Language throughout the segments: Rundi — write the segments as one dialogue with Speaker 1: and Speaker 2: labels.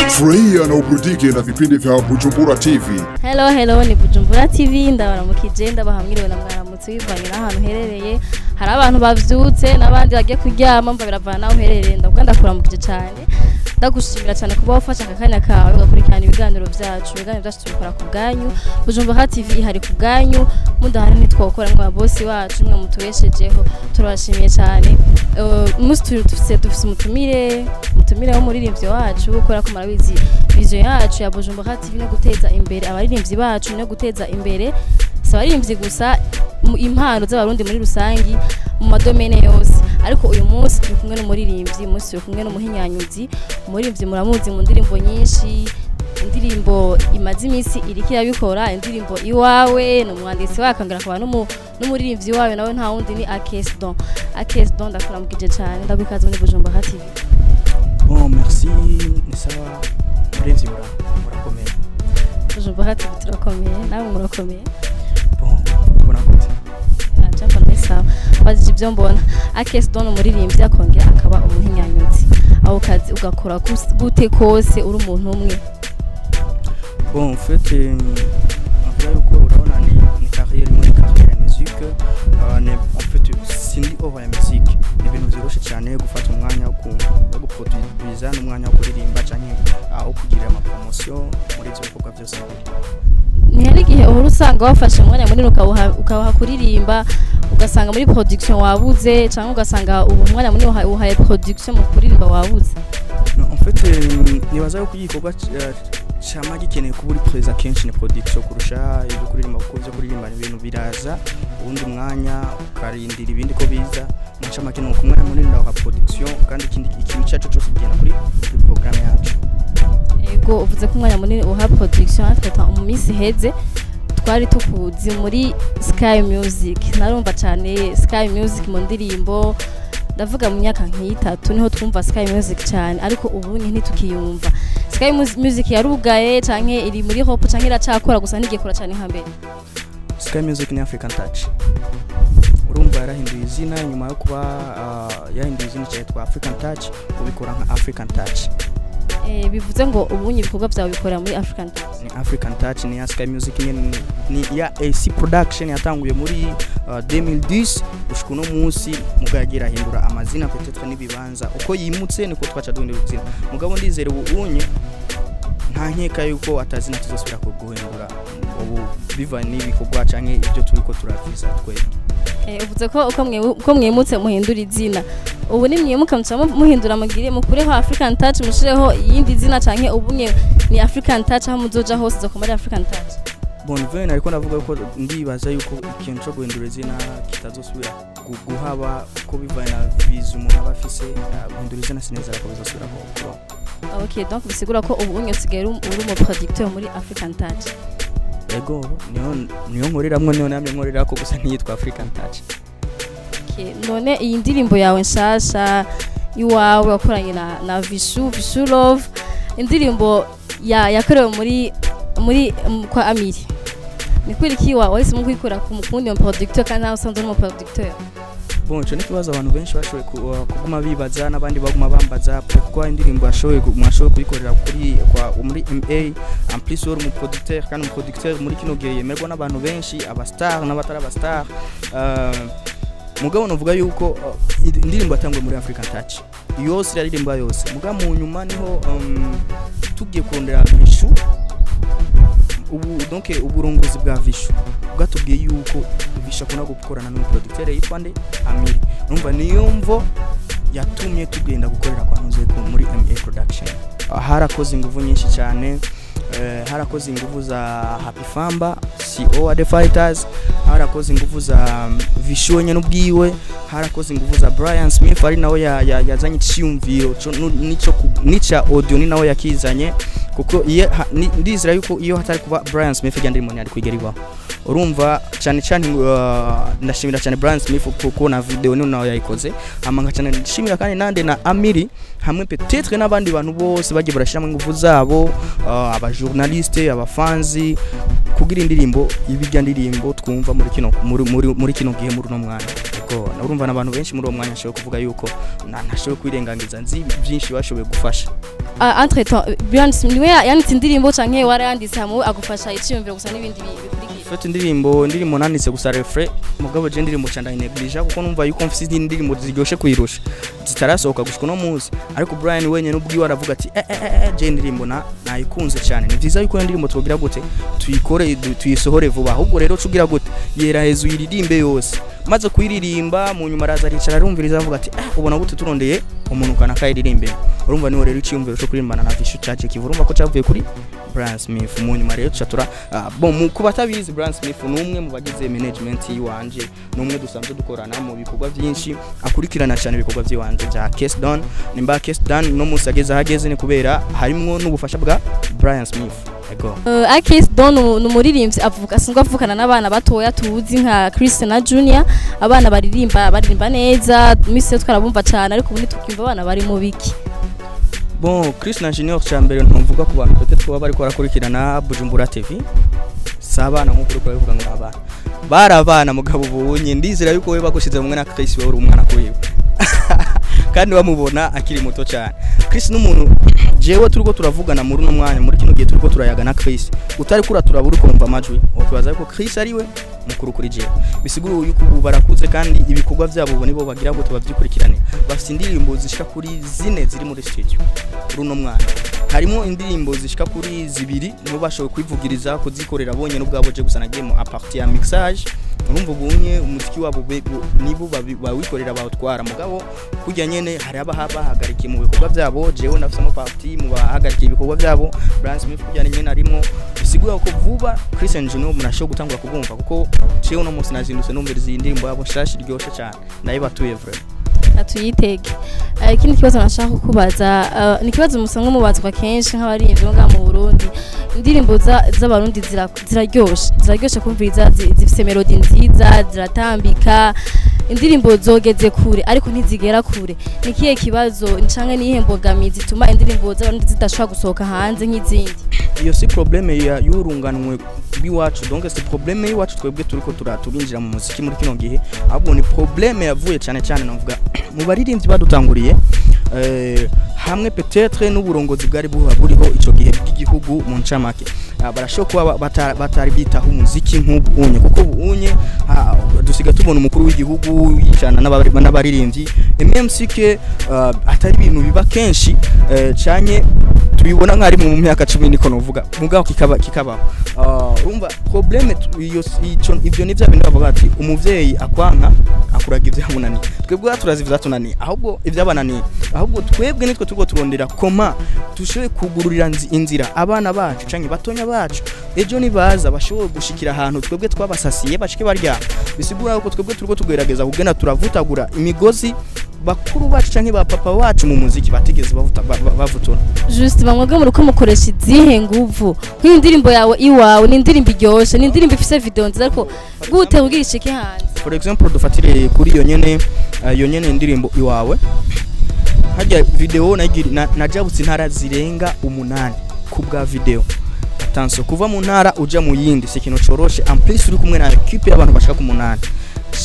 Speaker 1: Furahia na uburudike na vipindi vya Bujumbura TV.
Speaker 2: Hello ni Bujumbura TV ndabaramukije ndabahamwiriwe na mwaramutse bivanye n'ahantu herereye. Hari abantu bavyutse nabandi bagiye kuryama mva biravana naho herereye ndavuga ndakuramukije cyane. Ndagushimira cyane kuba wafashe akanya kawe ugakurikirana ibiganiro byacu tubikora ku bwanyu. Bujumbura TV hari ku bwanyu mudahari nitwokora mwa boss wacu mwe mutubeshejeho turabashimiye cyane. Umunsi dufise umutumire wo muririmbyi wacu ukora ku marabizi vision yacu ya Bujumbura TV no guteza imbere abaririmbyi bacu no guteza imbere abaririmbyi gusa impano z'abarundi muri rusangi mu madomene yose. Ariko uyu munsi turi kumwe n'umuririmbyi, umunsi turi kumwe n'umuhinyanyuzi. Umuririmbyi muramuzi mu ndirimbo nyinshi, indirimbo imaze iminsi irikira bikora, indirimbo iwawe n'umwanditsi wakangara kwa n'umuririmbyi wawe nawe nta wundi ni Akesdon. Akesdon ndakuramukije cyane ndabikaza muri Bujumbura TV.
Speaker 3: Bon, merci, ni sawa. Muririmbyi murakomeye.
Speaker 2: Bujumbura TV turakomeye, nawe murakomeye.
Speaker 3: Bon, mbona gute?
Speaker 2: Ajamba nesa. Bazije ibyo mbona. Akesdon umuririmbyi akongera akaba umuhinyanyuzi. Aho kazi ugakora gute kose uri umuntu umwe.
Speaker 3: Bon, en fait, ni carrière ya musique. En fait, sindi over ya musique. Ni ibintu byoroshye cyane gufata umwanya wo guproduire n'umwanya wo kuririmba cyane aho kugira ama promotion muri ibyo bikorwa byose.
Speaker 2: Ni hari gihe uhuru usanga wafashe umwanya munini ukabaha kuririmba ugasanga muri production wabuze cyangwa ugasanga ubu mwanya munini uhaye production mu kuririmba wabuze.
Speaker 3: En fait, nibaza yuko igikorwa cyama gikeneye kuba uri preza kenshi ni production kurusha ibyo kuririmba kuko byo kuririmba ibintu biraza ubundi mwanya ukarindira ibindi ko biza muca makino ku mwanya munini wa production kandi ikintu cyacu cyose kigenda kuri programme yacu.
Speaker 2: Ego uvuze ko umwanya munini uha production twata umumisi heze twari tukuzi muri Sky Music. Narumva cyane Sky Music mu ndirimbo ndavuga mu myaka nk'itatu niho twumva Sky Music cyane, ariko ubu ntitukiyumva. Sky Music yarugaye canke iri muri hop canke iracakora gusa ntigekora cyane hambere.
Speaker 3: Sky Music ni African Touch. Urumva yarahinduye izina nyuma yo kuba yahinduye izina cyitwa African Touch ubikora nka African Touch.
Speaker 2: Bivuze ngo ubunye ibikorwa byawe bikorera muri African Touch.
Speaker 3: Ni African Touch ni ya Sky Music ni ya AC Production yatanguye muri 2010 gushika no munsi mugagira hindura amazina peut-être nibibanza uko yimutse niko twaca duhindura izina. Mugabo ndizere ubunye nta nkeka yuko atazina tuzosubira ko guhindura ubu biva n'ibikorwa canke ibyo turiko turavisa twebwe.
Speaker 2: Uvuze ko uko mwimutse muhindura izina. Ubu ni mwimuka mutama muhindura magire mukureho African Touch mushireho yindi zina canke ubunye ni African Touch aho muzoja hose zo kumara African Touch.
Speaker 3: Bon vene ariko ndavuga ko ndibaza yuko ikintu cyo guhindura izina kitazosubira guhaba ko bivana na vizu umuntu abafise guhindura izina sineza ko bizosubira ko.
Speaker 2: Okay, donc bisigura ko ubunye usigaye uri mu producteur muri African Touch.
Speaker 3: Ego niyo nkoriramwe niyo namye nkorera ko gusa ntiyitwa African Touch.
Speaker 2: Okay, none iyi ndirimbo yawe nshasha iwawe wakoranye na Vishu Love, indirimbo yakorewe muri kwa Amiri. Ni kwirikiwa wahise mu kwikora ku mukundi wa producteur kandi nawe usanzwe uri mu producteur.
Speaker 3: Bon, cyo nikibaza abantu benshi bashoboye kuguma bibaza nabandi baguma bambaza pourquoi indirimbo yashoboye kuyikorera muri MA en plus uri mu producteur kandi mu producteur muri kino gihe yemerwa n'abantu benshi abastar n'abatara abastar. Mugabo novuga yuko indirimbo atangwe muri African Touch yose yaririmba yose mugabo mu nyuma niho tugiye kurondera Vishu ubu donc uburongozi bwa Vishu bwatubwiye yuko Vishu akona gukorana n'umu producteur yitwa nde Amiri. Numva niyo mvo yatumye tugenda gukorera kwa ntuze muri MA Production. Harakoze ingufu nyinshi cyane, harakoze ingufu za Happy Famba CEO wa The Fighters, harakoze ingufu za Vishu wenye n'ubwiwe, harakoze ingufu za Brian Smith ari nawe yazanye icyumviro nica audio ni nawe yakizanye kuko ndizira yuko iyo hatari kuba Brian Smith igenda rimwe ari kwigeriwa. Urumva cyane ndashimira cyane Brian Smith kuko na video ni nawe yayikoze amanga cyane ndashimira kandi nande na Amiri hamwe peut-être n'abandi bantu bose bagiye barashiramo ingufu zabo aba journaliste abafanzi kugira indirimbo ibijya ndirimbo twumva muri kino gihe muri no mwanya. Ko urumva n'abantu benshi muri uwo mwanya ashobora kuvuga yuko ntashobora kwirengangiza nzi byinshi bashoboye gufasha.
Speaker 2: entre temps Brian Smith niwe yanditse indirimbo canke warayanditse hamwe agufasha iciyumviro gusa n'ibindi bikurikira
Speaker 3: fete indirimbo nanditse gusa refre mugabo je indirimbo canda ineglija kuko numva yuko mfise indirimbo ziryoshe kuyirusha zitarasohoka gushika no munsi ariko Brian wenyene ubwiwe aravuga ati je indirimbo nayikunze cyane ni vyiza yuko indirimbo twogira gute tuyikore tuyisohore vuba ahubwo rero cugira gute yera hezu yiririmbe yose maze kuyiririmba mu nyuma araza aricara arumviriza avuga ati ubona gute turondeye umuntu kana kayiririmbe urumva niwe rero iciyumviro cyo kurimbana na Vishu Charge kivurumva ko cyavuye kuri Brian Smith mu nyuma rero tucatura bon ku batabizi Brian Smith numwe mu bagize management yiwanje numwe dusanzwe dukorana mu bikorwa byinshi akurikirana cyane ibikorwa by'iwanje bya Case Down nimba Case Down no musageza hageze ni kubera harimo n'ubufasha bwa Brian Smith ego
Speaker 2: Case Down numuririmbyi asanzwe avukana n'abana batoya tuzi nka Chris na Junior abana baririmba neza mise twarabumva cyane ariko ubu nitukimva abana bari mu biki
Speaker 3: bon Chris na Junior cyambere ntumvuga ku bantu peut-être kuba bari kwarakurikirana Bujumbura TV sabana nk'uko uri kuvuga ngo abana barabana mugabo ubunye ndizira yuko we bagushize mu mwana Chris we uri umwana kuri kandi bamubona akiri muto cyane Chris n'umuntu jewe turiko turavugana muri no mwanya muri kino gihe turiko turayaga na Chris utari kura turabura kumva amajwi okwaza yuko Chris ari we mukuru kuri jewe bisiguru yuko barakuze kandi ibikorwa byabo nibo bagira ngo tubavyikurikirane bafite indirimbo zishika kuri 4 ziri muri studio runo mwana harimo indirimbo zishika kuri 2 nibo bashoboye kwivugiriza kuzikorera bonye n'ubwabo je gusa nagiye mu apartie ya mixage urumva ubunye umuziki wabo nibo bawikorera bawutwara mugabo kujya nyene hari abahagarikiye mu bikorwa byabo jewe nafise mo partie mu bahagarikiye ibikorwa byabo Brian Smith kujya nyene arimo bisigura ko vuba Christian Juno munasho gutangura kubumva kuko jewe no munsi nazindutse numviriza indirimbo yabo shashi ryoshe cyane ndayibatuye vraiment
Speaker 2: atuyitege ikindi kibazo nashaka kukubaza ni kibazo musanzwe mubazwa kenshi nk'abaririmbyi ngo mu Burundi indirimbo z'abarundi ziraryoshe kumviriza zifise melody nziza ziratambika indirimbo zogeze kure ariko ntizigera kure nikiye kibazo ncanga nihe mbogamizi tuma indirimbo z'abarundi zidashobora gusohoka hanze nk'izindi
Speaker 3: iyo si probleme ya yurunganwe biwacu donc c'est probleme yiwacu twebwe turiko turinjira mu muziki muri kino gihe ahubwo ni probleme yavuye cyane cyane navuga mu baririmbyi badutanguriye hamwe peut-être n'uburongozi bwari buriho ico gihe bw'igihugu mu ncamake barashokuba batari bitaho umuziki nk'ubunye kuko ubunye dusiga tubona umukuru w'igihugu yicana n'abaririmbyi même si que atari ibintu biba kenshi cyane tubibona nk'ari mu myaka 10 niko novuga mugabo kikabaho urumva probleme ibyo ni bya bintu bavuga ati umuvyeyi akwanka akuraga ibyo yabunani twebwe turazi vyatunani ahubwo ibyabanani ahubwo twebwe nitwe turiko turondera koma tushoye kugururira inzira abana bacu canke batonya bacu ejo nibaza bashoboye gushikira ahantu twebwe twabasasiye bashike barya bisigura ko twebwe turiko tugerageza kugena turavutagura imigozi bakuru bacu canke ba papa wacu mu muziki batigeze bavutona
Speaker 2: juste bamwebwe muri ko mukoresha izihe nguvu nk'indirimbo yawe iwawe n'indirimbo iryoshe n'indirimbo ifise video nziza ariko gute kugira ishike hanze
Speaker 3: for example dufatire kuri iyo nyene indirimbo iwawe hajya video najabutse intara zirenga 8 kubwa video attention kuva mu ntara uja mu yindi si kintu coroshe en plus uri kumwe na equipe y'abantu bashaka ku 8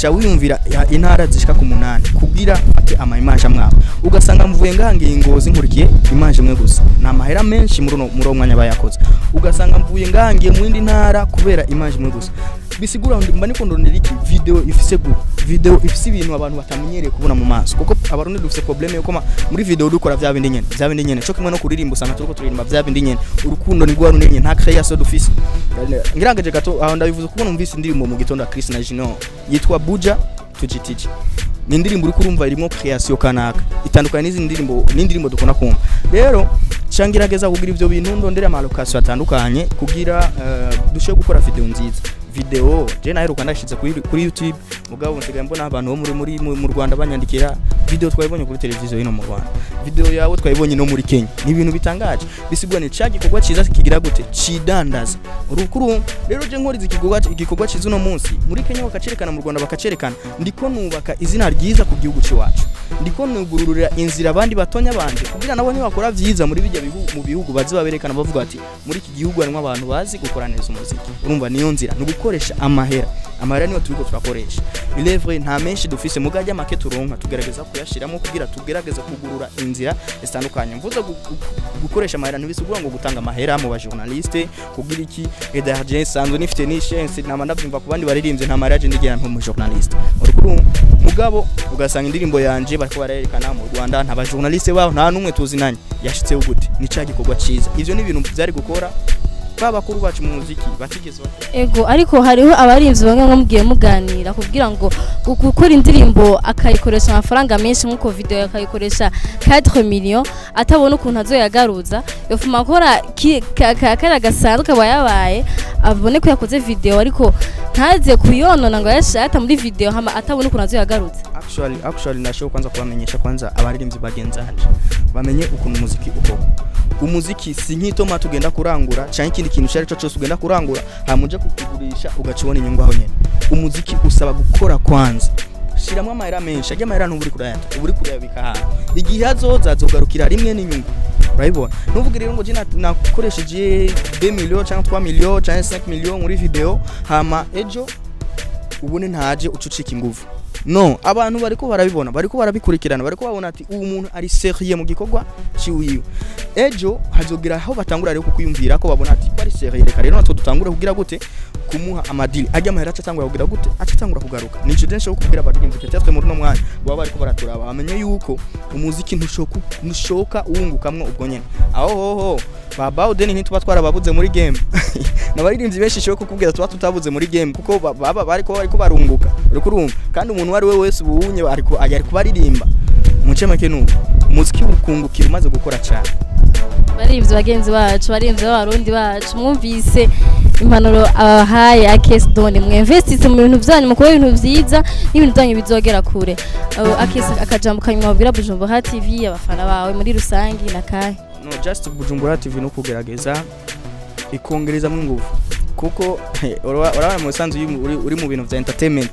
Speaker 3: shawiyumvira intara zishika ku 8 kugira ati ama image amwabo ugasanga mvuye ngangiye Ngozi nkurikiye image imwe gusa na mahera menshi muri mwanya bayakoze ugasanga mvuye ngangiye mu yindi ntara kubera image imwe gusa bisigura mba niko ndondera iki video ifise ibintu abantu batamenyereye kubona mu maso kuko abarundi dufise probleme yo koma muri video dukora vya bindi nyene cyo kimwe no kuririmba usanga turiko turirimba vya bindi nyene urukundo ni rwaru nyene nta création dufise ngirangaje gato aho ndabivuze kuko numvise indirimbo mu gitondo Chris na Junior yitwa Buja Tujitiji ni indirimbo uri kurumva irimo création kanaka itandukanye n'indirimbo dukona kumva rero cyangirageza kugira ivyo bintu ndondera ama location atandukanye kugira dushe gukora video nziza video je naheruka ndashize kuri YouTube mugabo nsigaye mbona abantu bo muri mu Rwanda banyandikira video twayibonye kuri televiziyo ino mu Rwanda video yawe twayibonye no muri Kenya ni ibintu bitangaje bisigwa ni cagi kogwa ciza kigira gute cidandaza urukuru rero je nkoriza ikigogwa ciza no munsi muri Kenya bakacerekana mu Rwanda bakacerekana ndiko nubaka izina ryiza ku gihugu cyacu ndiko nugururira inzira abandi batonya banje kugira nabo bakora vyiza muri bijya mu bihugu bazi baberekana bavuga ati muri iki gihugu harimo abantu bazi gukora neza umuziki urumva niyo nzira gukoresha amahera niyo turiko turakoresha ilevre nta menshi dufise mugajya make turonka tugerageza kuyashiramo kugira tugerageza kugurura inzira zitandukanye mvuze gukoresha amahera nibisugura ngo gutanga amahera mu ba journaliste kugira iki edarje sanzo nifite ni chance nama ndavyumva ku bandi baririmbye nta mariage ndigera mu journaliste urukuru mugabo ugasanga indirimbo yanje bariko barerekana mu Rwanda nta ba journaliste baho nta numwe tuzinanye yashitse gute ni cyagikorwa ciza ivyo ni ibintu byari gukora bakuru bacu mu muziki batigezwa
Speaker 2: ego ariko hariho abarinzi bamwe mwumgiye muganira kugira ngo gukora indirimbo akayikoresha amafaranga menshi nkuko video yakayikoresha 4 millions atabona ukuntu azoyagaruza yofuma akora kara gasanzwe kaba yabaye abone ko yakoze video ariko ntaze kuyonona ngo yashata muri video hama atabona ukuntu azoyagaruza
Speaker 3: actually nasho kwanza kubamenyesha kwanza abaririmbyi bagenzanje bamenye ukuntu muziki uko umuziki si nk'itoma tugenda kurangura cyane ikindi kintu cyari cyo cyose ugenda kurangura hamuje kukugurisha ugacibona inyungu aho nyene umuziki usaba gukora kwanza shiramo amahera menshi ajya amahera ntuburi kurayabika ha igihe azogarukira rimwe n'inyungu urabibona nuvuga rero ngo je nakoresheje 2 millions cyangwa 3 millions cyangwa 5 millions muri video hama ejo ubone ntaje ucucika inguvu no abantu bariko barabibona bariko barabikurikirana bariko babona ati uwo muntu ari sérieux mu gikorwa ciwiwe ejo hazogira aho batangura rero kukuyumvira ko babona ati ko ari sérieux reka rero natwo dutangura kugira gute kumuha amadili ajya amahera acatangura kugira gute acatangura kugaruka nico dense cyo kubwira abarinzi peut-être muri no mwanya baba bariko baraturaba bamenye yuko umuziki ntushoka uwungukamwe ubwo nyene aho baba udeni ntituba twarababuze muri game n'abarinzi benshi cyo kukubwira tuba tutabuze muri game kuko baba bariko barunguka uriko urumva kandi umuntu wari we wese ubunye ariko baririmba muce make nuko umuziki ukungukira umaze gukora cyane
Speaker 2: barinzi bagenzi bacu barinzi b'abarundi bacu mwumvise impanuro abahaye Akes Don mwinvestise mu bintu byanyu mu kuba ibintu byiza n'ibintu byanyu bizogera kure Akes akajambo kanyuma babwira Bujumbura TV abafana bawe muri rusangi nakahe
Speaker 3: no just Bujumbura TV no kugerageza ikongereza mu nguvu kuko urabona mu sanzu uri mu bintu bya entertainment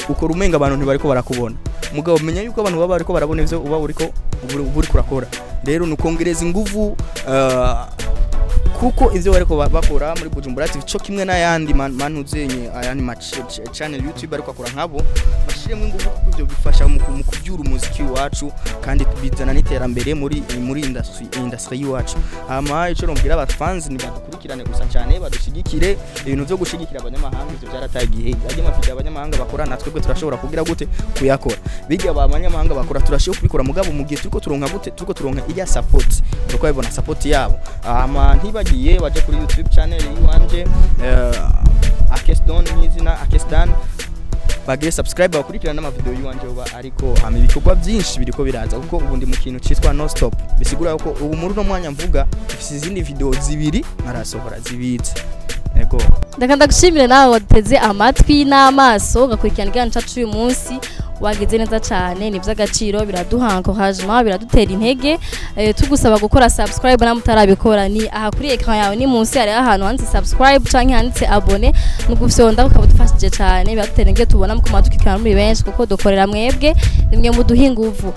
Speaker 3: uko rumenga abantu ntibariko barakubona mugabo menya yuko abantu baba bariko barabona ivyo uba uriko kurakora rero nukongereza inguvu kuko ivyo bariko bakora muri Bujumbura TV cyo kimwe n'ayandi mantu zenye ayandi channel YouTube ariko akora nkabo bashiremo inguvu kuko ivyo bifasha mu kuvyura umuziki wacu kandi bizana n'iterambere muri industry wacu ama ico rombira aba fans ni badukurikirane gusa cyane badushigikire ibintu byo gushigikira abanyamahanga ivyo byaratagiye ajye mafite abanyamahanga bakora natwe turashobora kugira gute kuyakora bijya abanyamahanga bakora turashobora kubikora mugabo mu gihe turiko turonka iya support uko babona support yabo ama ntibagiye baje kuri YouTube channel yiwanje Akes Don n'izina Akes Dan bagire subscribe bakurikirana n'amavideo yiwanje uba ariko hama ibikorwa byinshi biriko biraza kuko ubundi mu kintu citwa no stop bisigura ko ubu muri no mwanya mvuga ifise izindi video zibiri narasohora zibitse ego
Speaker 2: ndakanda gushimira nawe wateze amatwi n'amaso gakurikirana igana cacu uyu munsi wageze neza cyane nivyo agaciro biraduhanko hajima biradutera intege tugusaba gukora subscribe na mutarabikora ni aha kuri ekran yawe ni munsi ari ahantu handitse subscribe canke handitse abone nugufyonda ukabudufashije cyane biradutera intege tubona mu kumatukikana muri benshi kuko dukorera mwebwe nimwe mu duhinguvu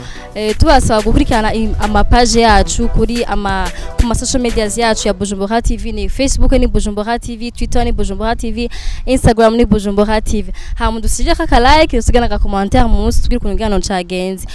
Speaker 2: tubasaba gukurikirana amapage yacu kuri ku social media yacu ya Bujumbura TV ni Facebook ni Bujumbura TV Twitter ni Bujumbura TV Instagram ni Bujumbura TV ha mudusije ka like usigana ka commentaire munsi tugire kunigano cagenze